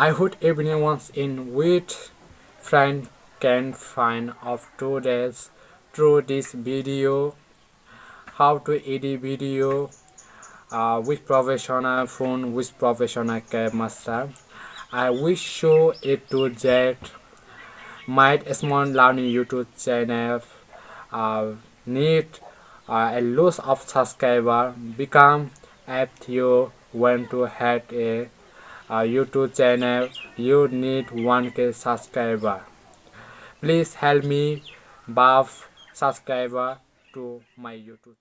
I hope everyone in with friend can find of today's through this video how to edit video with professional phone with professional camera. I will show it to that my small learning YouTube channel need a lot of subscriber become if you want to have a YouTube channel you need 1K subscriber. Please help me buff subscriber to my YouTube.